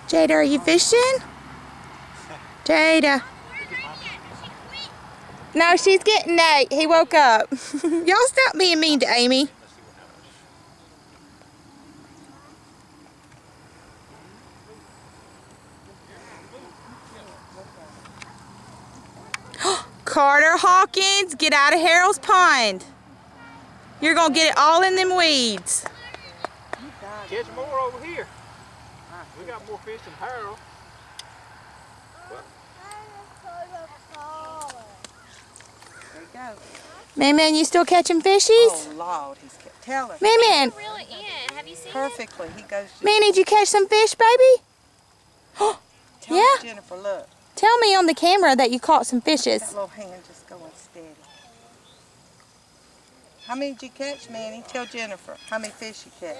Jada, are you fishing? Jada. No, she's getting Nate. He woke up. Y'all stop being mean to Amy. Carter Hawkins, get out of Harold's Pond. You're going to get it all in them weeds. Catch more over here. We got more fish than Harold. There you go. Man, you still catching fishies? Oh, Lord, he's kept telling. Man. Reel it in. Have you seen Perfectly. He goes to... Man, did you catch some fish, baby? Tell Yeah. Jennifer, look. Tell me on the camera that you caught some fishes. That little hand just going steady. How many did you catch, Manny? Tell Jennifer how many fish you catch.